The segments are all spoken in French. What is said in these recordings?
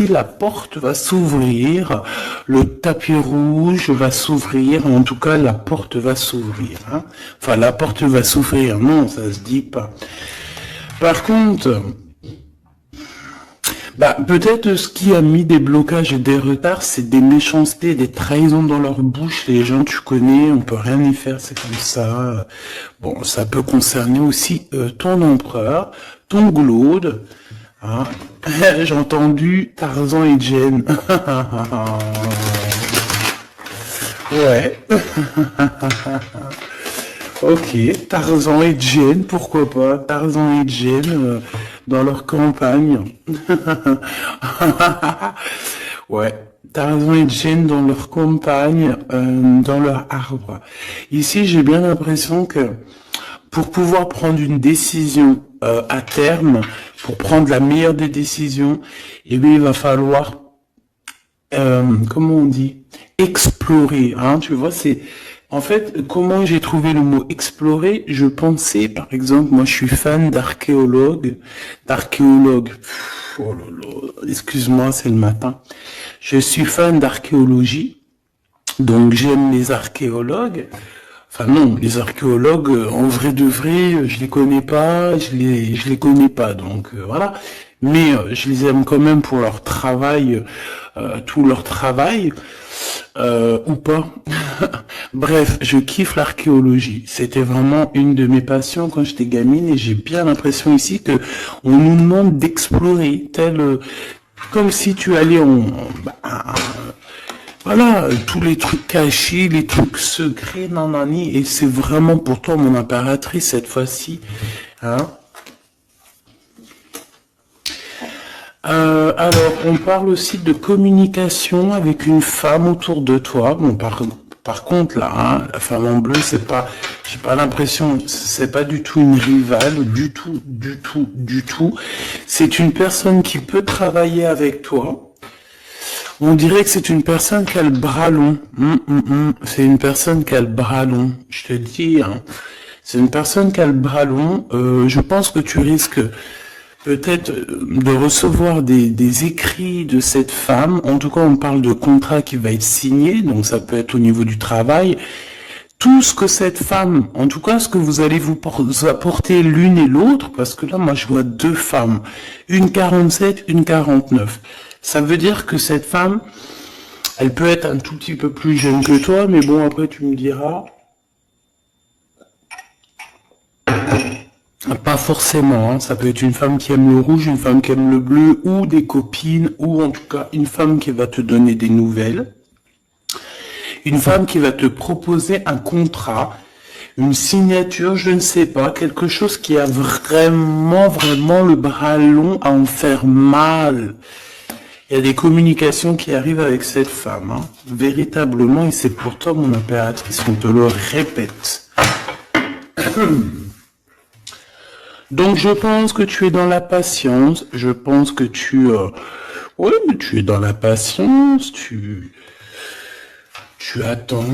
la porte va s'ouvrir, le tapis rouge va s'ouvrir, en tout cas la porte va s'ouvrir. Hein. Enfin, la porte va s'ouvrir, non, ça se dit pas. Par contre, peut-être ce qui a mis des blocages et des retards, c'est des méchancetés, des trahisons dans leur bouche. Les gens, tu connais, on peut rien y faire, c'est comme ça. Bon, ça peut concerner aussi ton empereur, ton glaude. Hein. J'ai entendu Tarzan et Jane. Ouais. Ok, Tarzan et Jane, pourquoi pas? Tarzan et Jane dans leur campagne. Ouais, Tarzan et Jane dans leur campagne, dans leur arbre. Ici, j'ai bien l'impression que pour pouvoir prendre une décision à terme, pour prendre la meilleure des décisions, eh bien, il va falloir, comment on dit, explorer. Hein, tu vois, c'est en fait comment j'ai trouvé le mot explorer. Je pensais, par exemple, moi, je suis fan d'archéologue. Oh là là, excuse-moi, c'est le matin. Je suis fan d'archéologie, donc j'aime les archéologues. Enfin non, les archéologues, en vrai de vrai, je les connais pas, je les connais pas, donc voilà. Mais je les aime quand même pour leur travail, tout leur travail, ou pas. Bref, je kiffe l'archéologie. C'était vraiment une de mes passions quand j'étais gamine et j'ai bien l'impression ici que on nous demande d'explorer, comme si tu allais voilà, tous les trucs cachés, les trucs secrets, nanani, et c'est vraiment pour toi mon impératrice cette fois-ci, hein. Alors, on parle aussi de communication avec une femme autour de toi. Bon, par contre, là, hein, la femme en bleu, c'est pas, j'ai pas l'impression, c'est pas du tout une rivale, du tout. C'est une personne qui peut travailler avec toi. On dirait que c'est une personne qui a le bras long. C'est une personne qui a le bras long. Je te dis, hein. C'est une personne qui a le bras long. Je pense que tu risques peut-être de recevoir des écrits de cette femme. En tout cas, on parle de contrat qui va être signé. Donc, ça peut être au niveau du travail. Tout ce que cette femme, en tout cas, ce que vous allez vous apporter l'une et l'autre, parce que là, moi, je vois deux femmes. Une 47, une 49. Ça veut dire que cette femme, elle peut être un tout petit peu plus jeune que toi, mais bon, après tu me diras. Pas forcément, hein. Ça peut être une femme qui aime le rouge, une femme qui aime le bleu, ou des copines, ou en tout cas une femme qui va te donner des nouvelles. Une femme qui va te proposer un contrat, une signature, je ne sais pas, quelque chose qui a vraiment le bras long à en faire mal. Il y a des communications qui arrivent avec cette femme, hein, véritablement, et c'est pour toi, mon impératrice, on te le répète. Donc, je pense que tu es dans la patience, je pense que oui, mais tu es dans la patience, tu attends,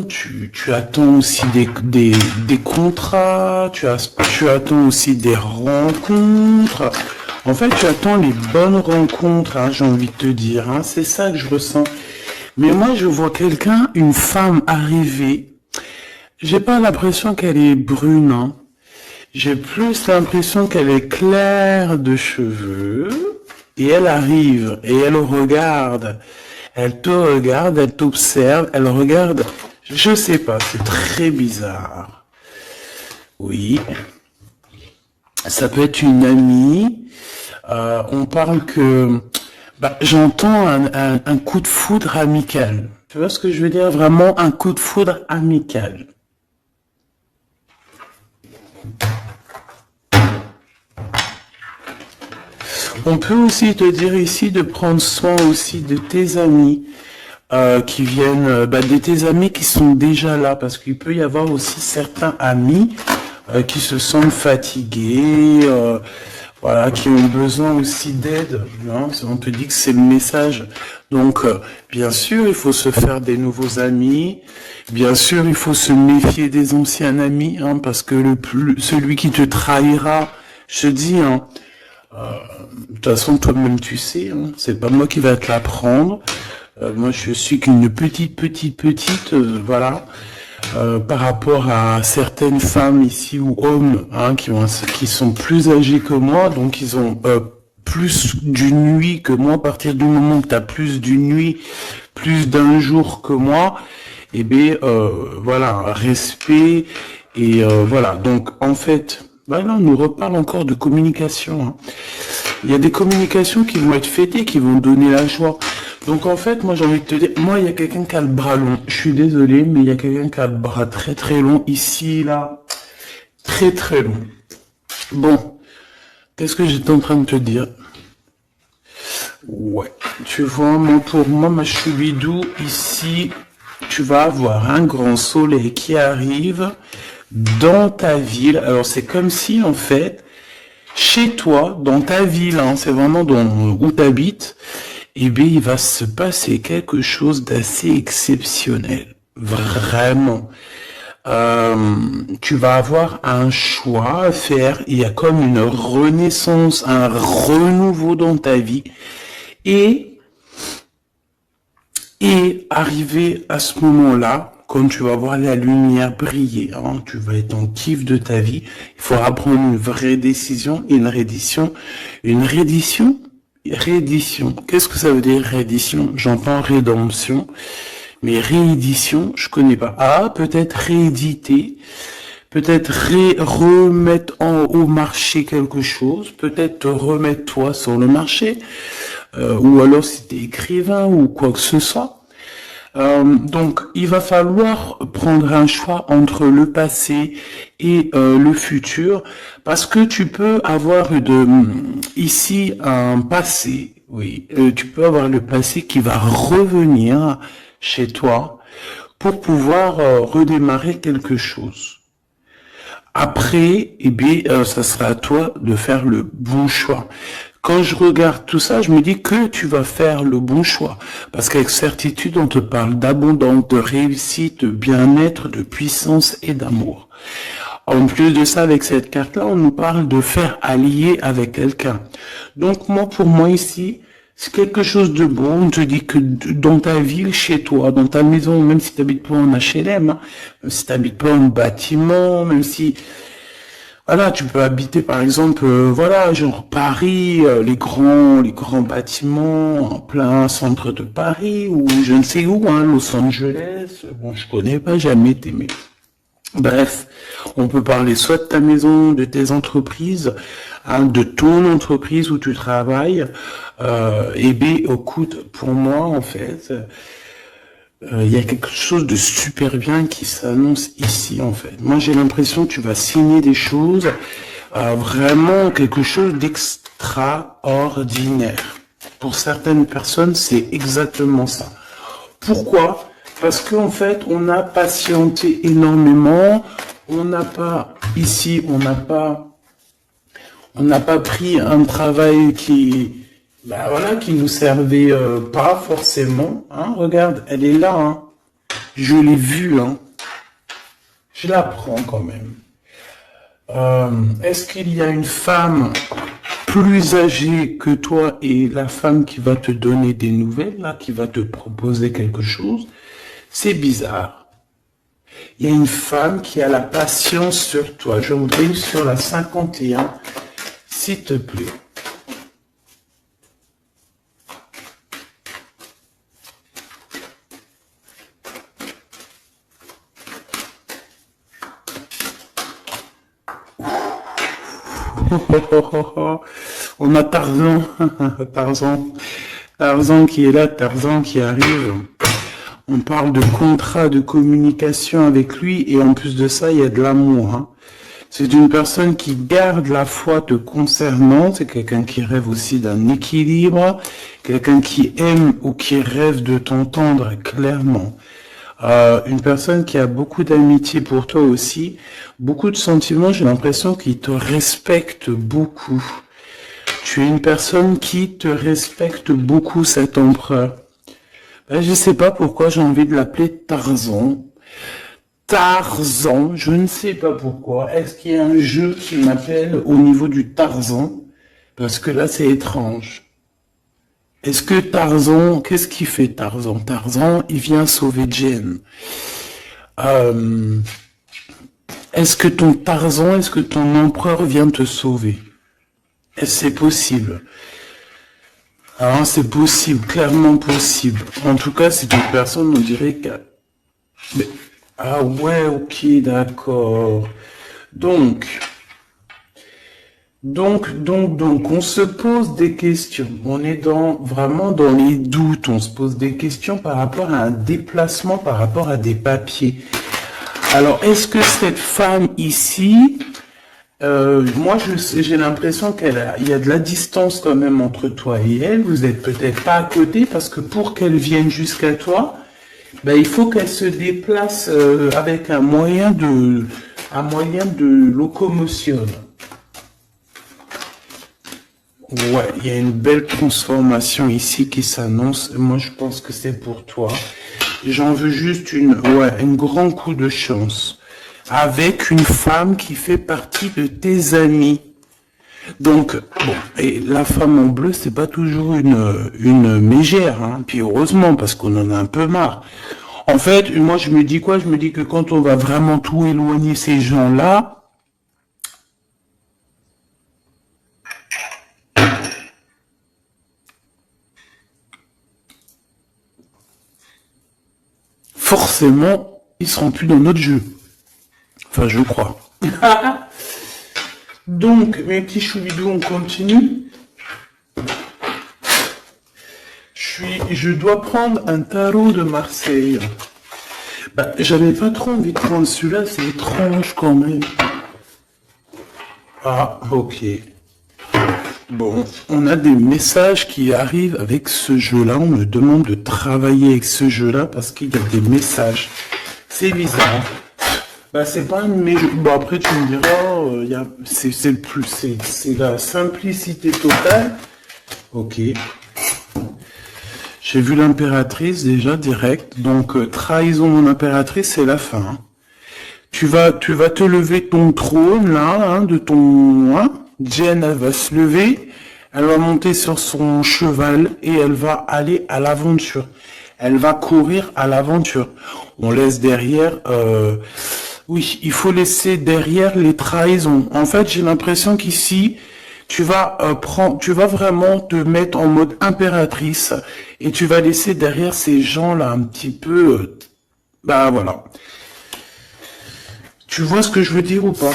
tu attends aussi des contrats, tu attends aussi des rencontres. En fait, tu attends les bonnes rencontres, hein, j'ai envie de te dire, hein, c'est ça que je ressens. Mais moi, je vois une femme arriver. J'ai pas l'impression qu'elle est brune, hein. J'ai plus l'impression qu'elle est claire de cheveux. Et elle arrive, et elle regarde. Elle te regarde, elle t'observe, elle regarde. Je sais pas, c'est très bizarre. Oui. Ça peut être une amie. On parle que j'entends un coup de foudre amical. Tu vois ce que je veux dire? Vraiment un coup de foudre amical. On peut aussi te dire ici de prendre soin aussi de tes amis qui viennent, de tes amis qui sont déjà là, parce qu'il peut y avoir aussi certains amis qui se sentent fatigués, voilà, qui ont besoin aussi d'aide. Hein. On te dit que c'est le message. Donc, bien sûr, il faut se faire des nouveaux amis. Bien sûr, il faut se méfier des anciens amis, hein, parce que celui qui te trahira, je te dis, hein, De toute façon, toi-même, tu sais, hein, c'est pas moi qui va te l'apprendre. Moi, je suis qu'une petite, voilà, par rapport à certaines femmes ici ou hommes, hein, qui sont plus âgés que moi, donc ils ont plus d'une nuit que moi. À partir du moment que tu as plus d'une nuit, plus d'un jour que moi, eh bien, voilà, respect, et voilà. Donc, en fait, bah là, on nous reparle encore de communication, hein. Il y a des communications qui vont être fêtées, qui vont donner la joie. Donc en fait, moi j'ai envie de te dire, moi il y a quelqu'un qui a le bras long. Je suis désolé, mais il y a quelqu'un qui a le bras très long ici, là, très long. Bon, qu'est-ce que j'étais en train de te dire? Ouais, tu vois, moi pour moi, ma choubidou, ici, tu vas avoir un grand soleil qui arrive dans ta ville. Alors c'est comme si en fait, chez toi, dans ta ville, hein, c'est vraiment où tu habites, eh bien, il va se passer quelque chose d'assez exceptionnel. Vraiment. Tu vas avoir un choix à faire. Il y a comme une renaissance, un renouveau dans ta vie. Et, arrivé à ce moment-là, quand tu vas voir la lumière briller, hein, tu vas être en kiff de ta vie, il faudra prendre une vraie décision, une reddition. Une reddition? Réédition. Qu'est-ce que ça veut dire réédition? J'entends rédemption, mais réédition, je connais pas. Ah, peut-être rééditer, peut-être remettre au marché quelque chose, peut-être te remettre toi sur le marché, ou alors si t'es écrivain ou quoi que ce soit. Donc, il va falloir prendre un choix entre le passé et le futur, parce que tu peux avoir ici un passé, oui, tu peux avoir le passé qui va revenir chez toi pour pouvoir redémarrer quelque chose. Après, eh bien, ça sera à toi de faire le bon choix. Quand je regarde tout ça, je me dis que tu vas faire le bon choix. Parce qu'avec certitude, on te parle d'abondance, de réussite, de bien-être, de puissance et d'amour. En plus de ça, avec cette carte-là, on nous parle de faire allier avec quelqu'un. Donc moi, pour moi ici, c'est quelque chose de bon. On te dit que dans ta ville, chez toi, dans ta maison, même si tu n'habites pas en HLM, hein, même si tu n'habites pas en bâtiment, même si... Voilà, tu peux habiter par exemple, voilà, genre Paris, les grands bâtiments en plein centre de Paris, ou je ne sais où, hein, Los Angeles. Bon, je connais pas, jamais été, mais bref, on peut parler soit de ta maison, de tes entreprises, hein, de ton entreprise où tu travailles. Et bien, écoute, pour moi, en fait, il y a quelque chose de super bien qui s'annonce ici, en fait. Moi, j'ai l'impression que tu vas signer des choses, vraiment quelque chose d'extraordinaire. Pour certaines personnes, c'est exactement ça. Pourquoi? Parce qu'en fait, on a patienté énormément. On n'a pas, ici, on n'a pas pris un travail qui nous servait pas forcément. Hein, regarde, elle est là. Hein. Je l'ai vue. Hein. Je la prends quand même. Est-ce qu'il y a une femme plus âgée que toi et la femme qui va te donner des nouvelles, là, qui va te proposer quelque chose? C'est bizarre. Il y a une femme qui a la patience sur toi. Je voudrais une sur la 51, s'il te plaît. On a Tarzan, Tarzan qui est là, Tarzan qui arrive. On parle de contrat de communication avec lui et en plus de ça, il y a de l'amour. Hein. C'est une personne qui garde la foi te concernant, c'est quelqu'un qui rêve aussi d'un équilibre, quelqu'un qui aime ou qui rêve de t'entendre clairement. Une personne qui a beaucoup d'amitié pour toi aussi, beaucoup de sentiments, j'ai l'impression qu'il te respecte beaucoup. Tu es une personne qui te respecte beaucoup, cet empereur. Ben, je sais pas pourquoi j'ai envie de l'appeler Tarzan. Tarzan, je ne sais pas pourquoi. Est-ce qu'il y a un jeu qui m'appelle au niveau du Tarzan? Parce que là, c'est étrange. Est-ce que Tarzan, qu'est-ce qu'il fait Tarzan? Tarzan, il vient sauver Jen. Euh, est-ce que ton Tarzan, est-ce que ton empereur vient te sauver? Est-ce que c'est possible? Alors, c'est possible, clairement possible. En tout cas, c'est une personne, on dirait que... Mais- Ah ouais, ok, d'accord. Donc, donc, on se pose des questions. On est vraiment dans les doutes. On se pose des questions par rapport à un déplacement, par rapport à des papiers. Alors, est-ce que cette femme ici, moi, j'ai l'impression il y a de la distance quand même entre toi et elle. Vous êtes peut-être pas à côté parce que pour qu'elle vienne jusqu'à toi, ben, il faut qu'elle se déplace avec un moyen de locomotion. Ouais, il y a une belle transformation ici qui s'annonce. Moi, je pense que c'est pour toi. J'en veux juste un grand coup de chance. Avec une femme qui fait partie de tes amis. Donc, bon, et la femme en bleu, c'est pas toujours une mégère, hein. Puis heureusement, parce qu'on en a un peu marre. En fait, moi, je me dis quoi? Je me dis que quand on va vraiment tout éloigner ces gens-là, forcément, ils seront plus dans notre jeu. Enfin, je crois. Donc, mes petits choubidous, on continue. Je dois prendre un tarot de Marseille. Bah, j'avais pas trop envie de prendre celui-là, c'est étrange quand même. Ah, ok. Bon, on a des messages qui arrivent avec ce jeu-là. On me demande de travailler avec ce jeu-là parce qu'il y a des messages. C'est bizarre. Bah, c'est pas un mais bon, après tu me diras, c'est le plus, c'est la simplicité totale. Ok. J'ai vu l'impératrice déjà direct. Donc trahison mon impératrice, c'est la fin. Hein. Tu vas te lever de ton trône là, hein, de ton, hein. Jen, elle va se lever, elle va monter sur son cheval et elle va aller à l'aventure. Elle va courir à l'aventure. On laisse derrière. Oui, il faut laisser derrière les trahisons. En fait, j'ai l'impression qu'ici, tu vas vraiment te mettre en mode impératrice et tu vas laisser derrière ces gens-là un petit peu, bah voilà. Tu vois ce que je veux dire ou pas?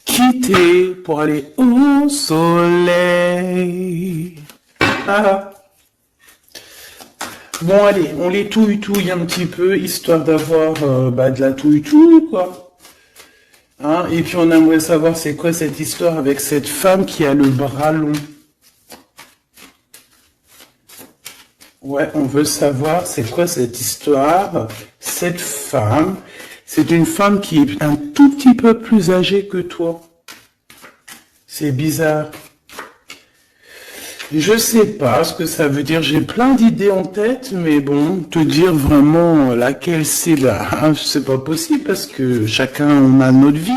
Quitter pour aller au soleil. Ah. Bon, allez, on les touille un petit peu, histoire d'avoir de la touille-touille, quoi. Hein, et puis on aimerait savoir c'est quoi cette histoire avec cette femme qui a le bras long. Ouais, on veut savoir c'est quoi cette histoire. Cette femme, c'est une femme qui est un tout petit peu plus âgée que toi. C'est bizarre. Je sais pas ce que ça veut dire. J'ai plein d'idées en tête, mais bon, te dire vraiment laquelle c'est, c'est pas possible parce que chacun on a notre vie.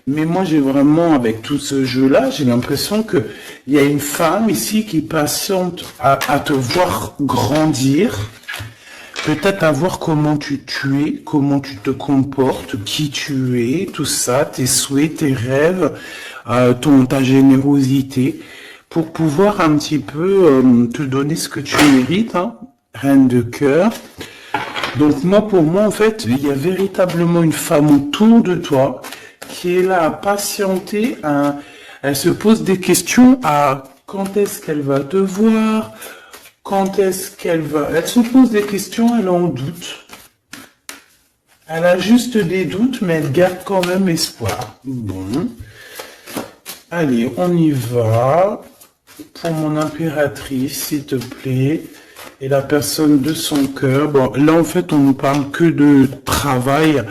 Mais moi, j'ai vraiment, avec tout ce jeu-là, j'ai l'impression que il y a une femme ici qui patiente à te voir grandir, peut-être à voir comment tu es, comment tu te comportes, qui tu es, tout ça, tes souhaits, tes rêves, ta générosité, pour pouvoir un petit peu te donner ce que tu mérites, hein, reine de cœur. Donc moi, pour moi, en fait, il y a véritablement une femme autour de toi qui est là à patienter, elle se pose des questions à quand est-ce qu'elle va te voir, quand est-ce qu'elle va... Elle se pose des questions, elle est en doute. Elle a juste des doutes, mais elle garde quand même espoir. Bon. Allez, on y va. Pour mon impératrice, s'il te plaît. Et la personne de son cœur. Bon, là, en fait, on ne parle que de travail,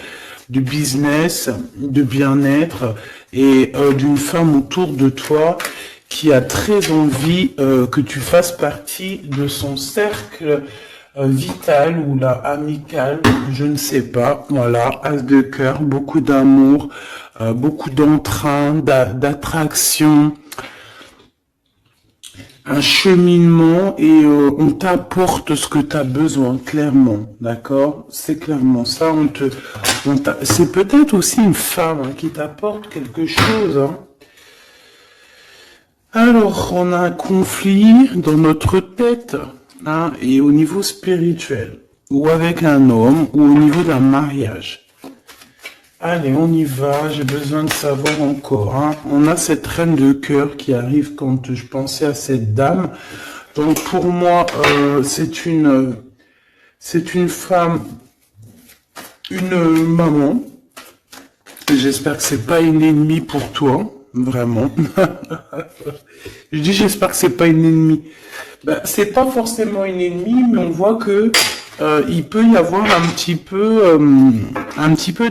de business, de bien-être et d'une femme autour de toi qui a très envie que tu fasses partie de son cercle vitale ou la amicale, je ne sais pas. Voilà, as de cœur, beaucoup d'amour, beaucoup d'entrain, d'attraction, un cheminement et on t'apporte ce que tu as besoin, clairement, d'accord? C'est clairement ça, c'est peut-être aussi une femme hein, qui t'apporte quelque chose. Hein. Alors, on a un conflit dans notre tête hein, et au niveau spirituel, ou avec un homme, ou au niveau d'un mariage. Allez, on y va, j'ai besoin de savoir encore. Hein. On a cette reine de cœur qui arrive quand je pensais à cette dame. Donc pour moi, c'est une femme, une maman. J'espère que c'est pas une ennemie pour toi, vraiment. Je dis j'espère que c'est pas une ennemie. Ben, c'est pas forcément une ennemie, mais on voit que il peut y avoir un petit peu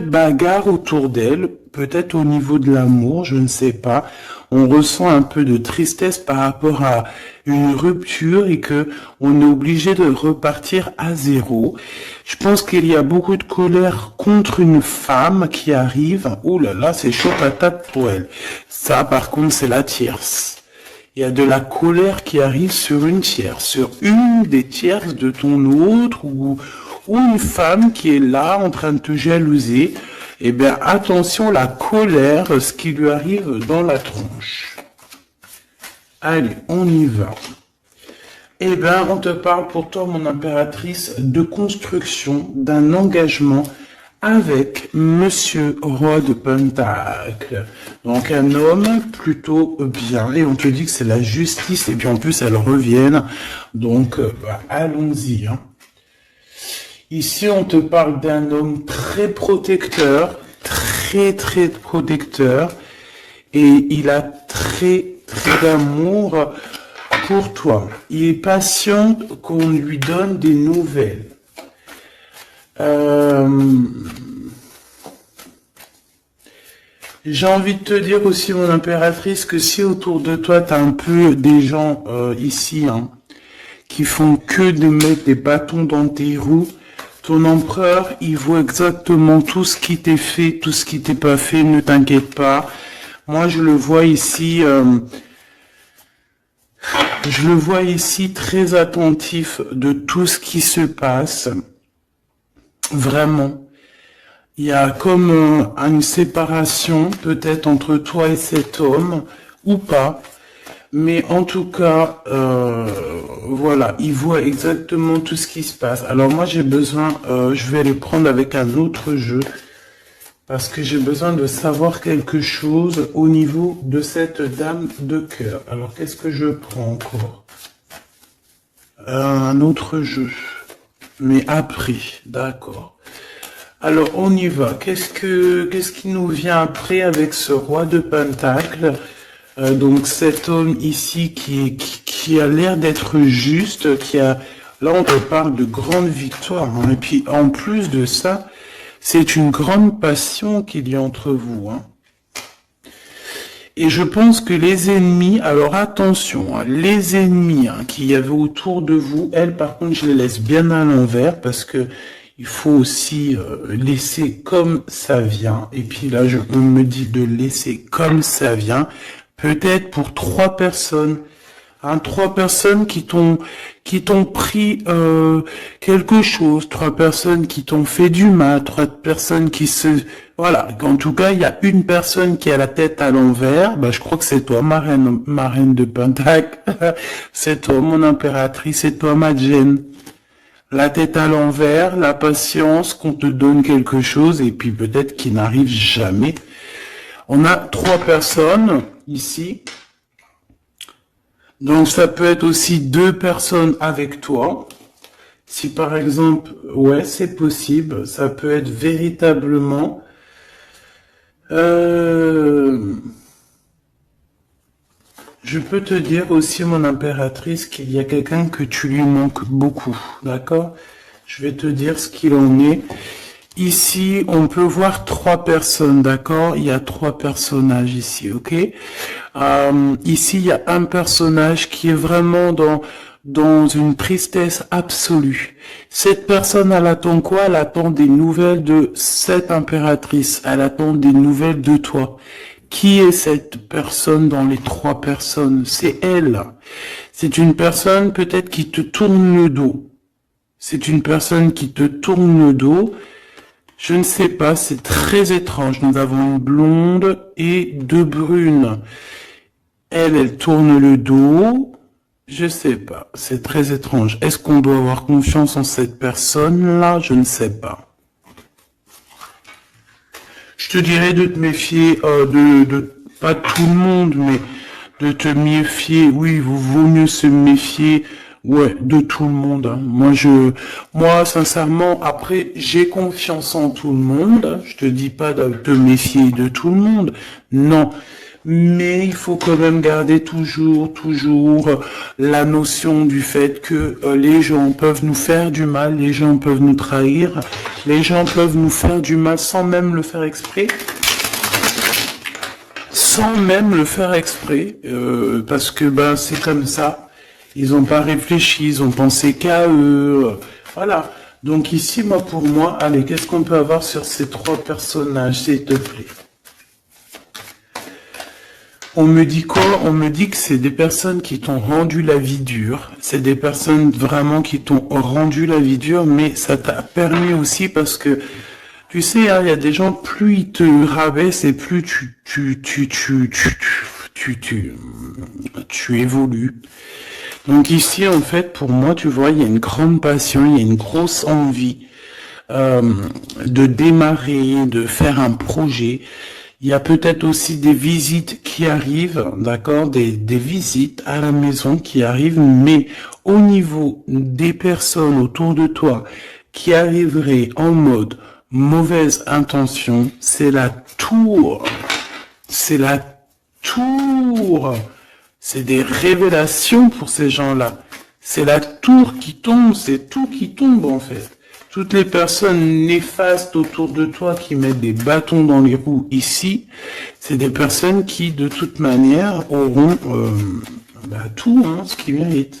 de bagarre autour d'elle, peut-être au niveau de l'amour, je ne sais pas. On ressent un peu de tristesse par rapport à une rupture et que on est obligé de repartir à zéro. Je pense qu'il y a beaucoup de colère contre une femme qui arrive. Ouh là là, c'est chaud patate pour elle. Ça, par contre, c'est la tierce. Il y a de la colère qui arrive sur une tierce, sur une des tierces de ton autre ou une femme qui est là en train de te jalouser. Eh bien, attention, la colère, ce qui lui arrive dans la tronche. Allez, on y va. Eh bien, on te parle pour toi, mon impératrice, de construction, d'un engagement avec Monsieur Roi de Pentacle. Donc un homme plutôt bien. Et on te dit que c'est la justice et puis en plus elles reviennent. Donc allons-y. Hein. Ici on te parle d'un homme très protecteur. Très protecteur. Et il a très d'amour pour toi. Il est patient qu'on lui donne des nouvelles. J'ai envie de te dire aussi, mon impératrice, que si autour de toi, tu as un peu des gens ici hein, qui font que de mettre des bâtons dans tes roues, ton empereur, il voit exactement tout ce qui t'est fait, tout ce qui t'est pas fait, ne t'inquiète pas. Moi, je le vois ici... je le vois ici très attentif de tout ce qui se passe. Vraiment. Il y a comme une séparation peut-être entre toi et cet homme, ou pas. Mais en tout cas, voilà, il voit exactement tout ce qui se passe. Alors moi j'ai besoin, je vais les prendre avec un autre jeu. Parce que j'ai besoin de savoir quelque chose au niveau de cette dame de cœur. Alors qu'est-ce que je prends encore? Un autre jeu. Mais après, d'accord. Alors, on y va. Qu'est-ce qui nous vient après avec ce roi de Pentacle? Donc, cet homme ici qui a l'air d'être juste, là, on te parle de grande victoire. Hein. Et puis, en plus de ça, c'est une grande passion qu'il y a entre vous. Hein. Et je pense que les ennemis, alors attention, hein, les ennemis hein, qu'il y avait autour de vous, elles par contre je les laisse bien à l'envers parce que il faut aussi laisser comme ça vient. Et puis là on me dit de laisser comme ça vient, peut-être pour 3 personnes. Hein, 3 personnes qui t'ont pris quelque chose, 3 personnes qui t'ont fait du mal, 3 personnes qui voilà. En tout cas, il y a une personne qui a la tête à l'envers. Bah, je crois que c'est toi, ma reine de Pentacle. C'est toi, mon impératrice. C'est toi, ma Jen. La tête à l'envers, la patience, qu'on te donne quelque chose et puis peut-être qu'il n'arrive jamais. On a 3 personnes ici. Donc, ça peut être aussi 2 personnes avec toi. Si par exemple, ouais, c'est possible, ça peut être véritablement... Je peux te dire aussi, mon impératrice, qu'il y a quelqu'un que tu lui manques beaucoup, d'accord? Je vais te dire ce qu'il en est. Ici, on peut voir 3 personnes, d'accord? Il y a 3 personnages ici, ok? Ici, il y a un personnage qui est vraiment dans une tristesse absolue. Cette personne, elle attend quoi? Elle attend des nouvelles de cette impératrice. Elle attend des nouvelles de toi. Qui est cette personne dans les trois personnes? C'est elle. C'est une personne peut-être qui te tourne le dos. C'est une personne qui te tourne le dos. Je ne sais pas, c'est très étrange. Nous avons une blonde et deux brunes. Elle tourne le dos. Je sais pas, c'est très étrange. Est-ce qu'on doit avoir confiance en cette personne-là? Je ne sais pas. Je te dirais de te méfier, pas de tout le monde, mais de te méfier. Oui, vaut mieux se méfier, ouais, de tout le monde. Hein. Moi, sincèrement, après, j'ai confiance en tout le monde. Je te dis pas de te méfier de tout le monde. Non. Mais il faut quand même garder toujours la notion du fait que les gens peuvent nous faire du mal, les gens peuvent nous trahir, les gens peuvent nous faire du mal sans même le faire exprès. Sans même le faire exprès, parce que ben c'est comme ça. Ils n'ont pas réfléchi, ils ont pensé qu'à eux. Voilà. Donc ici, pour moi, allez, qu'est-ce qu'on peut avoir sur ces trois personnages, s'il te plaît? On me dit quoi? On me dit que c'est des personnes qui t'ont rendu la vie dure. C'est des personnes vraiment qui t'ont rendu la vie dure, mais ça t'a permis aussi parce que, tu sais, hein, il y a des gens, plus ils te rabaissent et plus tu évolues. Donc ici, en fait, pour moi, tu vois, il y a une grande passion, il y a une grosse envie de démarrer, de faire un projet. Il y a peut-être aussi des visites qui arrivent, d'accord, des visites à la maison qui arrivent, mais au niveau des personnes autour de toi qui arriveraient en mode mauvaise intention, c'est la tour. C'est la tour. C'est des révélations pour ces gens-là. C'est la tour qui tombe, c'est tout qui tombe en fait. Toutes les personnes néfastes autour de toi qui mettent des bâtons dans les roues ici, c'est des personnes qui, de toute manière, auront tout ce qu'ils méritent.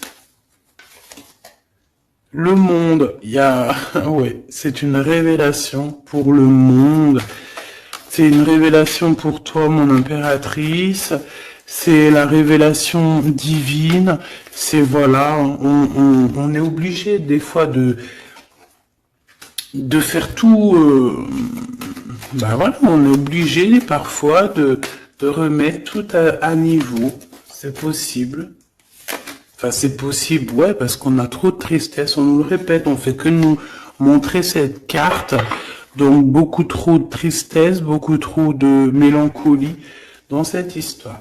Le monde, ouais, c'est une révélation pour le monde. C'est une révélation pour toi, mon impératrice. C'est la révélation divine. C'est voilà, on est obligé des fois de faire tout, voilà, on est obligé parfois de remettre tout à niveau. C'est possible. Enfin, c'est possible, ouais, parce qu'on a trop de tristesse, on nous le répète, on fait que nous montrer cette carte. Donc, beaucoup trop de tristesse, beaucoup trop de mélancolie dans cette histoire.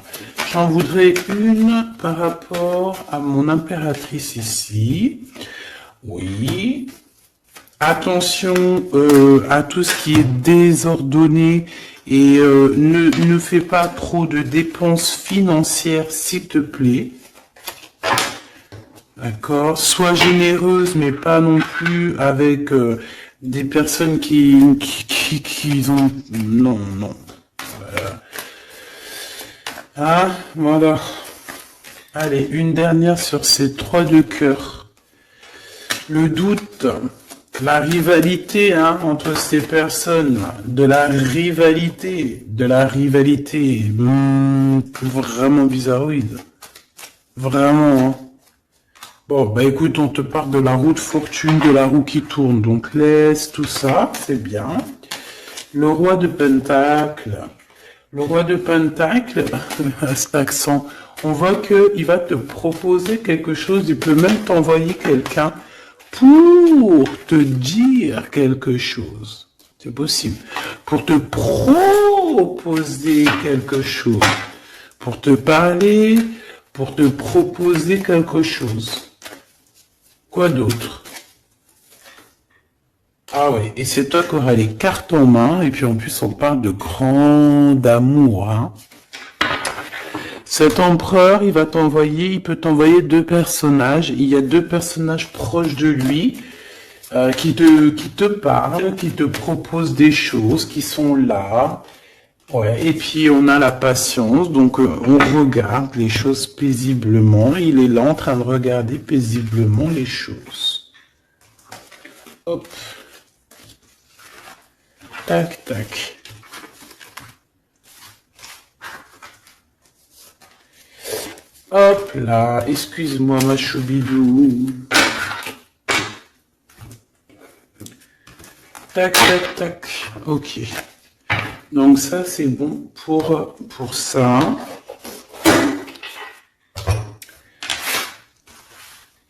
J'en voudrais une par rapport à mon impératrice ici. Oui. Attention à tout ce qui est désordonné et ne fais pas trop de dépenses financières, s'il te plaît. D'accord. Sois généreuse, mais pas non plus avec des personnes qui ont... Non. Voilà. Ah, voilà. Allez, une dernière sur ces trois de cœur. Le doute... La rivalité entre ces personnes, de la rivalité, vraiment bizarroïde. Vraiment, hein. Bon, bah écoute, on te parle de la roue de fortune, de la roue qui tourne, donc laisse tout ça, c'est bien. Le roi de Pentacle. Le roi de Pentacle, à cet accent, on voit qu'il va te proposer quelque chose, il peut même t'envoyer quelqu'un pour te dire quelque chose. C'est possible. Pour te proposer quelque chose. Pour te parler, pour te proposer quelque chose. Quoi d'autre? Ah ouais, et c'est toi qui auras les cartes en main, et puis en plus on parle de grand amour, hein. Cet empereur, il peut t'envoyer deux personnages. Il y a deux personnages proches de lui qui te parlent, qui te proposent des choses, qui sont là. Ouais, et puis on a la patience, donc on regarde les choses paisiblement. Il est là en train de regarder paisiblement les choses. Hop. Tac, tac. Hop là, excuse-moi ma choubidou. Tac, tac, tac. Ok. Donc ça, c'est bon pour ça.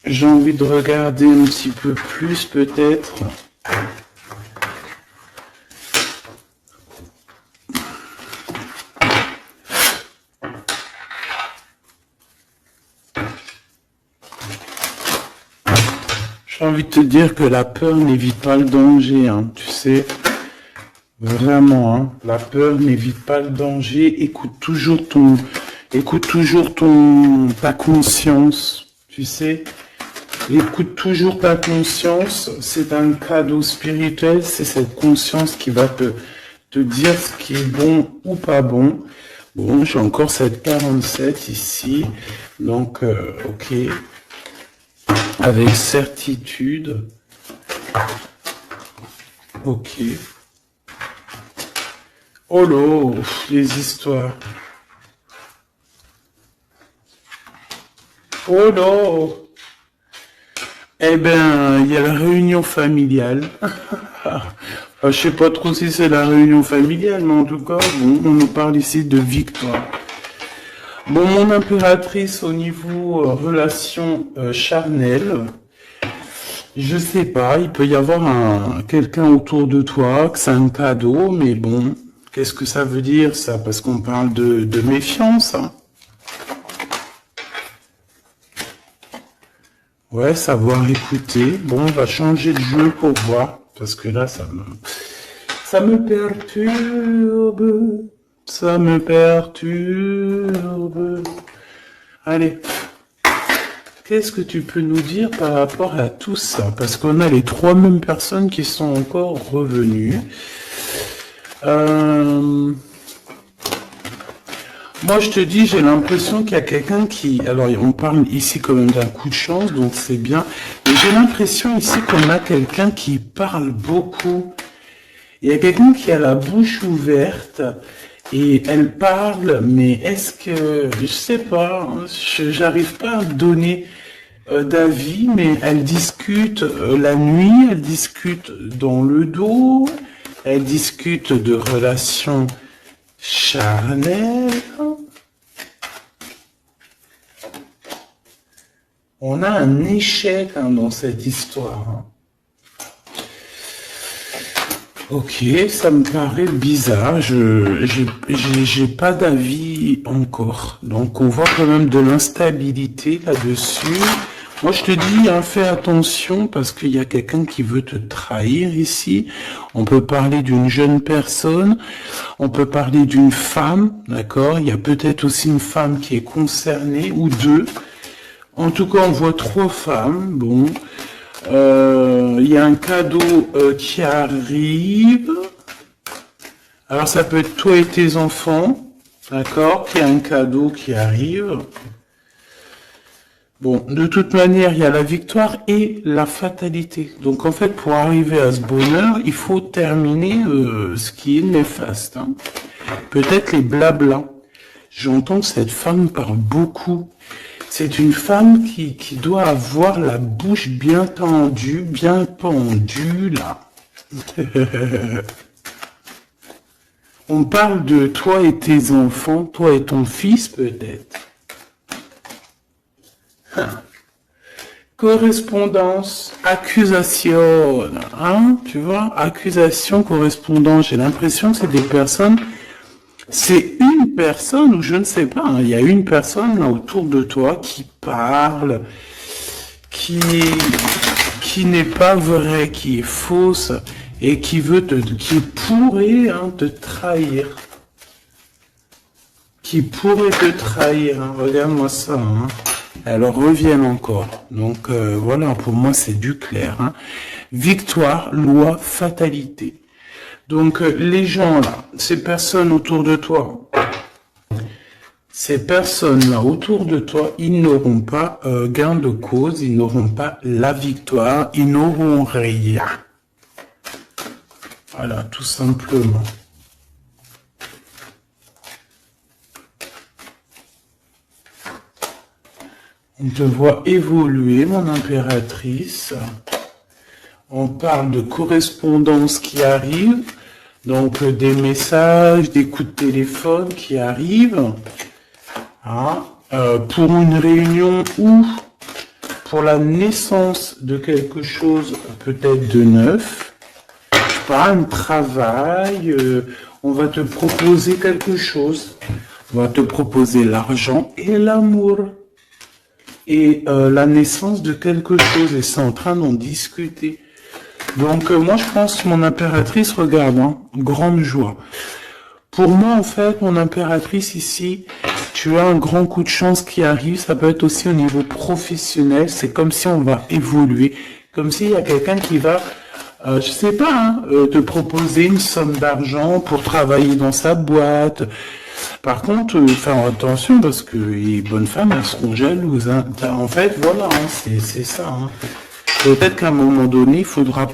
J'ai envie de regarder un petit peu plus peut-être. J'ai envie de te dire que la peur n'évite pas le danger, hein, tu sais. Vraiment, hein, la peur n'évite pas le danger. Écoute toujours ta conscience, tu sais. Écoute toujours ta conscience. C'est un cadeau spirituel. C'est cette conscience qui va te dire ce qui est bon ou pas bon. Bon, j'ai encore cette 47 ici. Donc, ok. Avec certitude. Ok. Oh là, les histoires. Oh là. Eh ben, il y a la réunion familiale. Je sais pas trop si c'est la réunion familiale, mais en tout cas, bon, on nous parle ici de victoire. Bon, mon impératrice au niveau relation charnelle, je sais pas, il peut y avoir quelqu'un autour de toi, que c'est un cadeau, mais bon, qu'est-ce que ça veut dire ça? Parce qu'on parle de méfiance, hein. Ouais, savoir écouter. Bon, on va changer de jeu pour voir, parce que là, ça me perturbe. Ça me perturbe. Allez. Qu'est-ce que tu peux nous dire par rapport à tout ça? Parce qu'on a les trois mêmes personnes qui sont encore revenues. Moi, je te dis, j'ai l'impression qu'il y a quelqu'un qui... Alors, on parle ici quand même d'un coup de chance, donc c'est bien. Mais j'ai l'impression ici qu'on a quelqu'un qui parle beaucoup. Il y a quelqu'un qui a la bouche ouverte et elle parle, mais est-ce que... Je sais pas, j'arrive pas à donner d'avis, mais elle discute la nuit, elle discute dans le dos, elle discute de relations charnelles. On a un échec dans cette histoire. Hein. Ok, ça me paraît bizarre. J'ai pas d'avis encore. Donc on voit quand même de l'instabilité là-dessus. Moi je te dis, hein, fais attention parce qu'il y a quelqu'un qui veut te trahir ici. On peut parler d'une jeune personne, on peut parler d'une femme, d'accord? Il y a peut-être aussi une femme qui est concernée ou deux. En tout cas, on voit trois femmes. Bon, il y a un cadeau qui arrive. Alors ça peut être toi et tes enfants, d'accord? Il y a un cadeau qui arrive. Bon, de toute manière, il y a la victoire et la fatalité. Donc, en fait, pour arriver à ce bonheur, il faut terminer ce qui est néfaste. Hein. Peut-être les blablas. J'entends que cette femme parle beaucoup. C'est une femme qui doit avoir la bouche bien tendue, bien pendue, là. On parle de toi et tes enfants, toi et ton fils, peut-être. Correspondance, accusation, hein, tu vois, accusation, correspondance, j'ai l'impression que c'est des personnes, c'est une personne, ou je ne sais pas, hein, il y a une personne là autour de toi qui parle, qui n'est pas vraie, qui est fausse, et qui pourrait te trahir. Qui pourrait te trahir, hein, regarde-moi ça, hein. Alors reviennent encore. Donc voilà, pour moi c'est du clair. Hein. Victoire, loi, fatalité. Donc, les gens là, ces personnes autour de toi, ces personnes-là autour de toi, ils n'auront pas gain de cause, ils n'auront pas la victoire, ils n'auront rien. Voilà, tout simplement. On te voit évoluer, mon impératrice. On parle de correspondance qui arrive, donc des messages, des coups de téléphone qui arrivent. Hein, pour une réunion ou pour la naissance de quelque chose peut-être de neuf, pas un travail, on va te proposer quelque chose, on va te proposer l'argent et l'amour et la naissance de quelque chose et c'est en train d'en discuter. Donc moi je pense que mon impératrice regarde, hein, grande joie. Pour moi en fait mon impératrice ici, tu as un grand coup de chance qui arrive, ça peut être aussi au niveau professionnel, c'est comme si on va évoluer, comme s'il y a quelqu'un qui va, je sais pas, hein, te proposer une somme d'argent pour travailler dans sa boîte. Par contre, faire attention parce que les bonnes femmes, elles seront jalouses. Hein. En fait, voilà, hein, c'est ça. Hein. Peut-être qu'à un moment donné, il faudra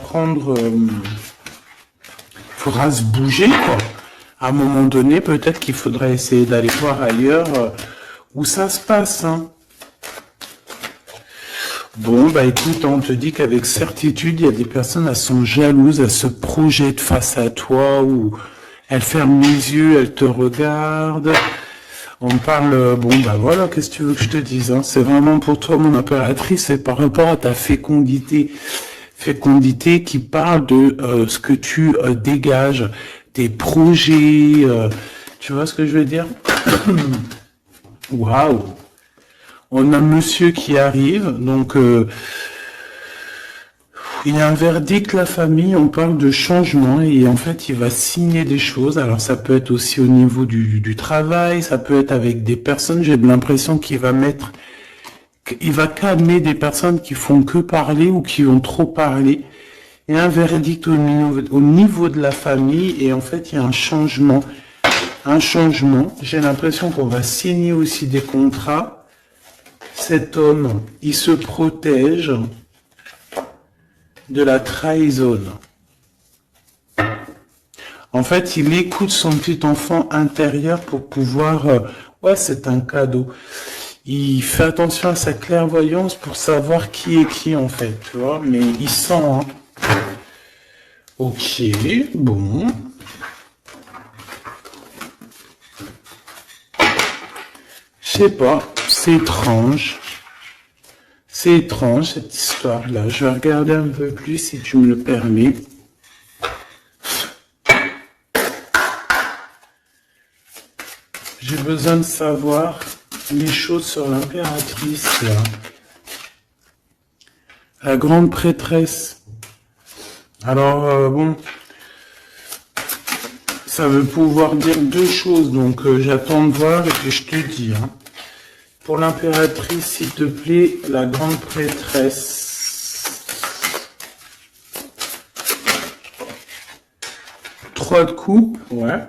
faudra se bouger, quoi. À un moment donné, peut-être qu'il faudrait essayer d'aller voir ailleurs où ça se passe. Hein. Bon, bah écoute, on te dit qu'avec certitude, il y a des personnes, elles sont jalouses, elles se projettent face à toi, ou elles ferment les yeux, elles te regardent. On parle, bon, bah voilà, qu'est-ce que tu veux que je te dise, hein. C'est vraiment pour toi, mon impératrice, c'est par rapport à ta fécondité. Fécondité qui parle de ce que tu dégages, tes projets, tu vois ce que je veux dire? Waouh! On a monsieur qui arrive, donc il y a un verdict, la famille, on parle de changement et en fait il va signer des choses. Alors ça peut être aussi au niveau du travail, ça peut être avec des personnes, j'ai l'impression qu'il va calmer des personnes qui font que parler ou qui ont trop parlé. Il y a un verdict au niveau de la famille et en fait il y a un changement. J'ai l'impression qu'on va signer aussi des contrats. Cet homme, il se protège de la trahison. En fait, il écoute son petit enfant intérieur pour pouvoir... ouais, c'est un cadeau. Il fait attention à sa clairvoyance pour savoir qui est qui, en fait, tu vois. Mais il sent... Hein. Ok, bon... Je sais pas, c'est étrange. C'est étrange cette histoire-là. Je vais regarder un peu plus si tu me le permets. J'ai besoin de savoir les choses sur l'impératrice, là. La grande prêtresse. Alors, bon... Ça veut pouvoir dire deux choses, donc j'attends de voir et puis je te dis. Hein. Pour l'impératrice, s'il te plaît, la grande prêtresse. 3 de coupe, ouais.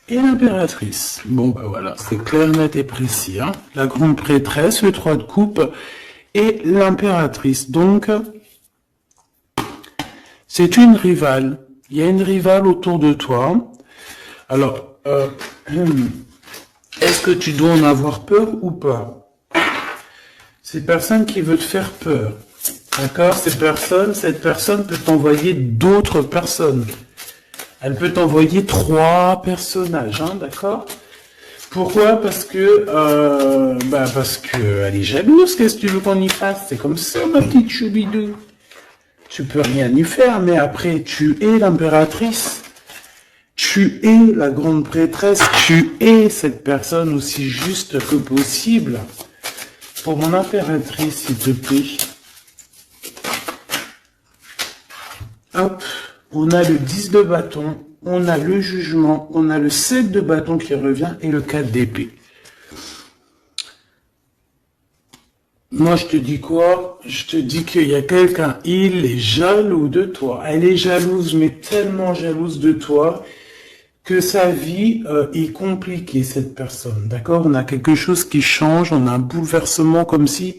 Et l'impératrice. Bon, bah voilà, c'est clair, net et précis. Hein. La grande prêtresse, le 3 de coupe et l'impératrice. Donc... c'est une rivale. Il y a une rivale autour de toi. Alors, est-ce que tu dois en avoir peur ou pas? Ces personnes qui veulent te faire peur. D'accord? Cette personne peut t'envoyer d'autres personnes. Elle peut t'envoyer 3 personnages, hein, d'accord? Pourquoi? Parce que elle est jalouse. Qu'est-ce que tu veux qu'on y fasse? C'est comme ça, ma petite choubidou. Tu peux rien y faire, mais après, tu es l'impératrice. Tu es la grande prêtresse. Tu es cette personne aussi juste que possible. Pour mon impératrice, s'il te plaît. Hop, on a le 10 de bâton, on a le jugement, on a le 7 de bâton qui revient et le 4 d'épée. Moi, je te dis quoi? Je te dis qu'il y a quelqu'un, il est jaloux de toi. Elle est jalouse, mais tellement jalouse de toi que sa vie est compliquée, cette personne. D'accord? On a quelque chose qui change, on a un bouleversement comme si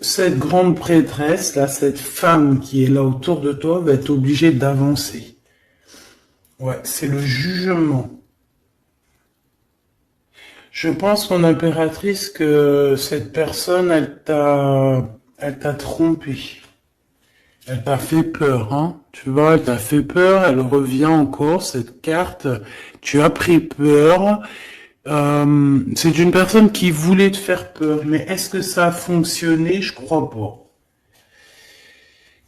cette grande prêtresse, là, cette femme qui est là autour de toi, va être obligée d'avancer. Ouais, c'est le jugement. Je pense, mon impératrice, que cette personne, elle t'a trompé. Elle t'a fait peur, hein. Tu vois, elle t'a fait peur, elle revient encore, cette carte. Tu as pris peur. C'est une personne qui voulait te faire peur, mais est-ce que ça a fonctionné? Je crois pas.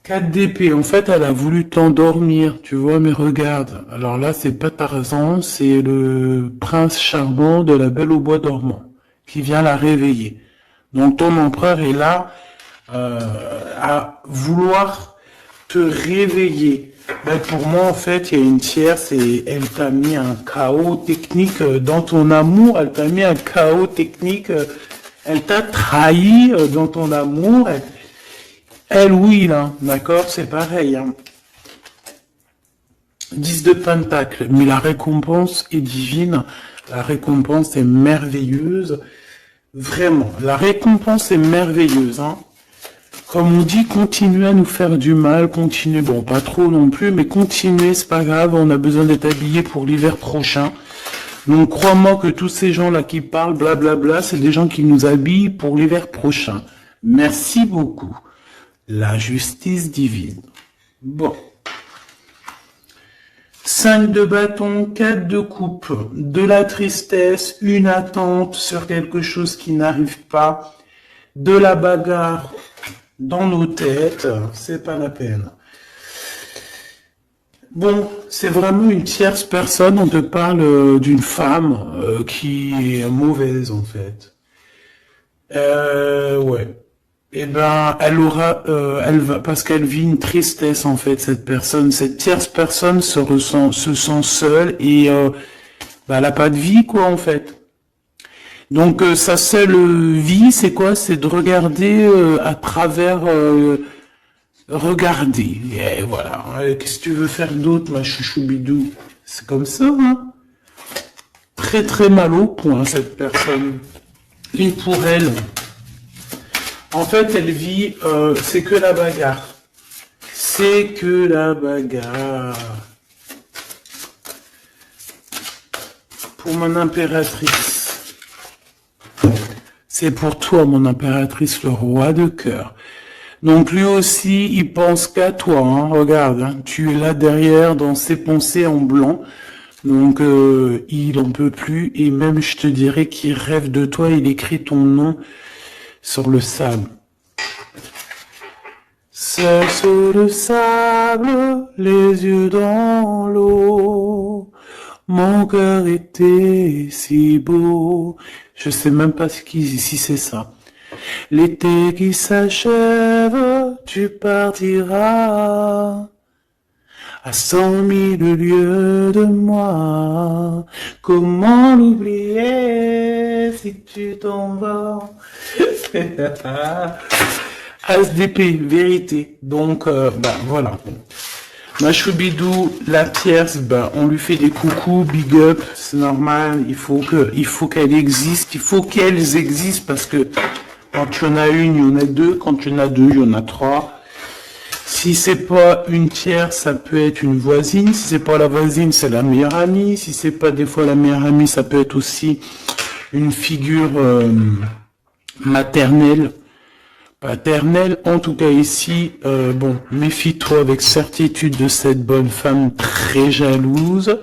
4 d'épée, en fait, elle a voulu t'endormir, tu vois, mais regarde. Alors là, c'est pas Tarzan, c'est le prince charmant de la Belle au bois dormant, qui vient la réveiller. Donc ton empereur est là à vouloir te réveiller. Ben, pour moi, en fait, il y a une tierce et elle t'a mis un chaos technique dans ton amour, elle t'a mis un chaos technique, elle t'a trahi dans ton amour, elle, oui, là, d'accord, c'est pareil. Hein. 10 de Pentacle, mais la récompense est divine, la récompense est merveilleuse, vraiment, la récompense est merveilleuse. Hein. Comme on dit, continuez à nous faire du mal, continuez, bon, pas trop non plus, mais continuez, c'est pas grave, on a besoin d'être habillés pour l'hiver prochain. Donc crois-moi que tous ces gens-là qui parlent, blablabla, c'est des gens qui nous habillent pour l'hiver prochain. Merci beaucoup. La justice divine. Bon. 5 de bâton, 4 de coupe, de la tristesse, une attente sur quelque chose qui n'arrive pas, de la bagarre dans nos têtes, c'est pas la peine. Bon, c'est vraiment une tierce personne, on te parle d'une femme qui est mauvaise en fait. Ouais. Eh ben, elle va, parce qu'elle vit une tristesse en fait, cette personne, cette tierce personne se sent seule et bah, elle a pas de vie quoi en fait. Donc sa seule vie, c'est quoi? C'est de regarder à travers, regarder. Et voilà. Qu'est-ce que tu veux faire d'autre, ma chouchou bidou? C'est comme ça, hein. Très très mal au point cette personne. Et pour elle. En fait, elle vit, c'est que la bagarre. C'est que la bagarre. Pour mon impératrice. C'est pour toi, mon impératrice, le roi de cœur. Donc lui aussi, il pense qu'à toi. Hein. Regarde, hein, tu es là derrière dans ses pensées en blanc. Donc il en peut plus. Et même, je te dirais qu'il rêve de toi. Il écrit ton nom sur le sable. Seul sous le sable, les yeux dans l'eau, mon cœur était si beau. Je sais même pas si c'est ça. L'été qui s'achève, tu partiras à 100 000 lieues de moi. Comment l'oublier si tu t'en vas? As d'épée, vérité. Donc, bah voilà. Ma choubidou, la tierce, bah, on lui fait des coucous, big up, c'est normal. Il faut qu'elle existe. Il faut qu'elles existent parce que quand tu en as une, il y en a deux. Quand tu en as deux, il y en a trois. Si c'est pas une tierce, ça peut être une voisine. Si c'est pas la voisine, c'est la meilleure amie. Si c'est pas des fois la meilleure amie, ça peut être aussi une figure maternelle. Paternelle, en tout cas ici, bon, méfie-toi avec certitude de cette bonne femme très jalouse.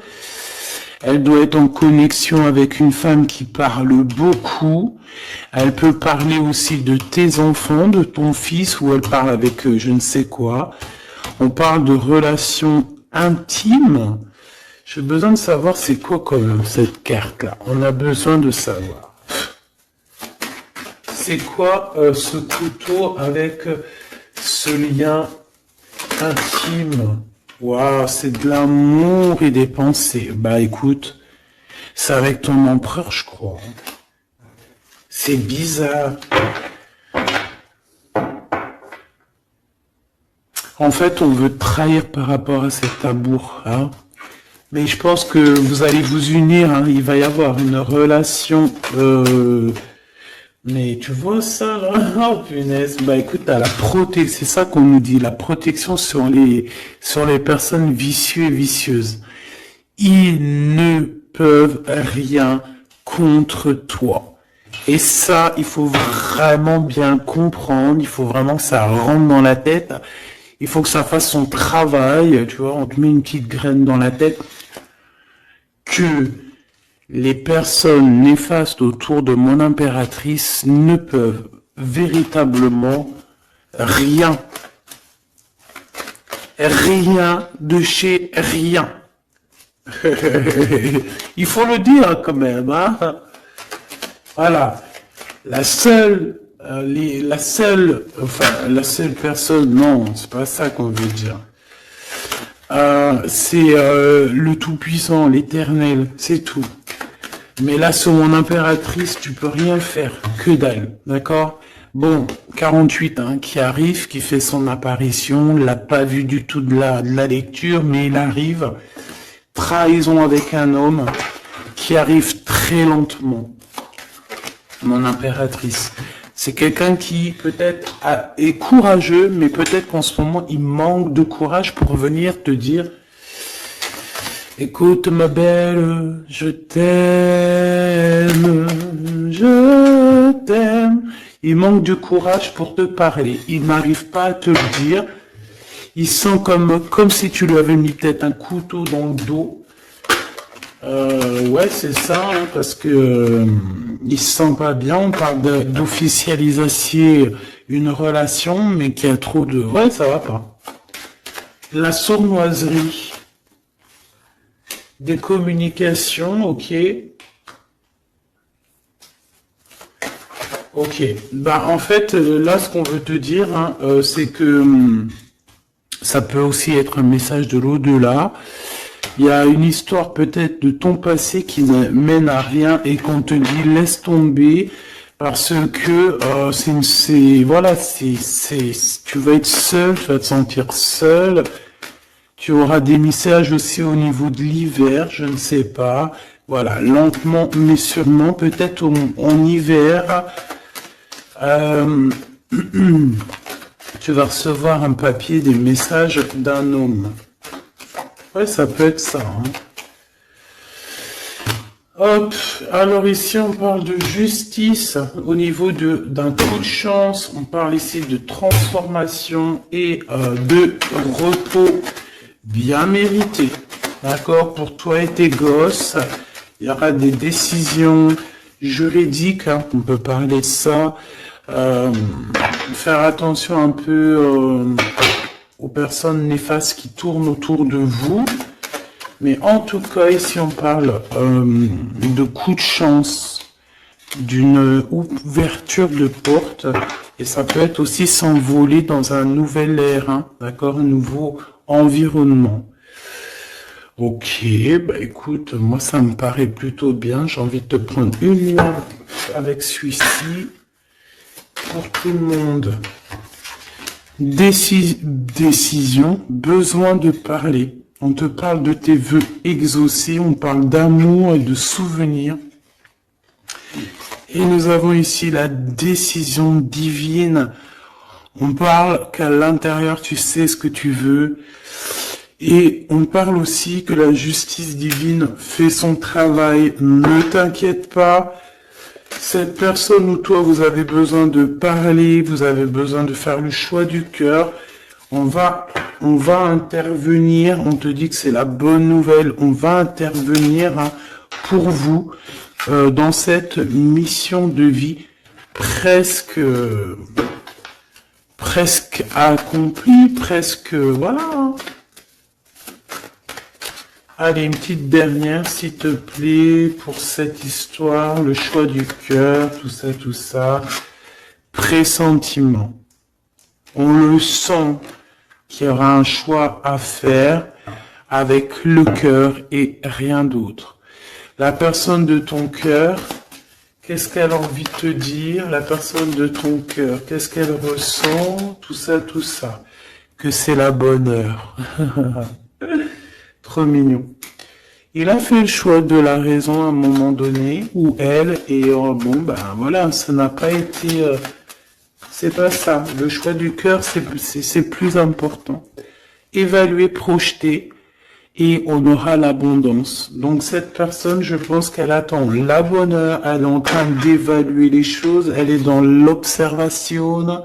Elle doit être en connexion avec une femme qui parle beaucoup. Elle peut parler aussi de tes enfants, de ton fils, ou elle parle avec je ne sais quoi. On parle de relations intimes. J'ai besoin de savoir c'est quoi comme cette carte-là. On a besoin de savoir. C'est quoi ce couteau avec ce lien intime? Waouh, c'est de l'amour et des pensées. Bah écoute, c'est avec ton empereur, je crois. C'est bizarre. En fait, on veut te trahir par rapport à cet amour, hein. Mais je pense que vous allez vous unir, hein. Il va y avoir une relation. Mais tu vois ça là? Oh punaise. Bah écoute, t'as la protection. C'est ça qu'on nous dit, la protection sur les personnes vicieuses et vicieuses. Ils ne peuvent rien contre toi. Et ça, il faut vraiment bien comprendre. Il faut vraiment que ça rentre dans la tête. Il faut que ça fasse son travail. Tu vois, on te met une petite graine dans la tête. Que les personnes néfastes autour de mon impératrice ne peuvent véritablement rien. Rien de chez rien. Il faut le dire quand même, hein. Voilà. La seule personne, non, c'est pas ça qu'on veut dire. C'est le Tout-Puissant, l'Éternel, c'est tout. Mais là, sur mon impératrice, tu peux rien faire, que dalle, d'accord? Bon, 48, hein, qui arrive, qui fait son apparition, l'a pas vu du tout de la lecture, mais il arrive. Trahison avec un homme qui arrive très lentement. Mon impératrice. C'est quelqu'un qui peut-être est courageux, mais peut-être qu'en ce moment, il manque de courage pour venir te dire « Écoute ma belle, je t'aime, je t'aime. » Il manque de courage pour te parler. Il n'arrive pas à te le dire. Il sent comme si tu lui avais mis peut-être un couteau dans le dos. Ouais, c'est ça, hein, parce que il se sent pas bien. On parle d'officialiser une relation, mais qui a trop de... Ouais, ça va pas. La sournoiserie. Des communications, ok. Ok. Bah, en fait, là, ce qu'on veut te dire, hein, c'est que ça peut aussi être un message de l'au-delà. Il y a une histoire peut-être de ton passé qui ne mène à rien et qu'on te dit laisse tomber parce que tu vas être seul, tu vas te sentir seul. Tu auras des messages aussi au niveau de l'hiver, je ne sais pas. Voilà, lentement mais sûrement, peut-être en hiver. Tu vas recevoir un papier, des messages d'un homme. Ouais, ça peut être ça, hein. Hop, alors ici on parle de justice au niveau d'un coup de chance, on parle ici de transformation et de repos bien mérité, d'accord, pour toi et tes gosses. Il y aura des décisions juridiques, hein, on peut parler de ça, faire attention un peu aux personnes néfastes qui tournent autour de vous. Mais en tout cas, ici, on parle de coup de chance, d'une ouverture de porte. Et ça peut être aussi s'envoler dans un nouvel air, hein, d'accord, un nouveau environnement. Ok, bah écoute, moi, ça me paraît plutôt bien. J'ai envie de te prendre une ligne avec celui-ci pour tout le monde. Décision, besoin de parler. On te parle de tes vœux exaucés, on parle d'amour et de souvenirs. Et nous avons ici la décision divine. On parle qu'à l'intérieur, tu sais ce que tu veux. Et on parle aussi que la justice divine fait son travail. Ne t'inquiète pas. Cette personne où toi, vous avez besoin de parler, vous avez besoin de faire le choix du cœur. On va intervenir, on te dit que c'est la bonne nouvelle, on va intervenir, hein, pour vous dans cette mission de vie presque accomplie, presque, voilà. Hein. Allez, une petite dernière, s'il te plaît, pour cette histoire, le choix du cœur, tout ça. Pressentiment. On le sent qu'il y aura un choix à faire avec le cœur et rien d'autre. La personne de ton cœur Qu'est-ce qu'elle a envie de te dire, la personne de ton cœur? Qu'est-ce qu'elle ressent? Tout ça, tout ça. Que c'est la bonne heure. Trop mignon. Il a fait le choix de la raison à un moment donné, ou elle, et bon, ben voilà, ça n'a pas été... c'est pas ça. Le choix du cœur, c'est plus important. Évaluer, projeter, et on aura l'abondance. Donc cette personne, je pense qu'elle attend la bonne heure, elle est en train d'évaluer les choses, elle est dans l'observation,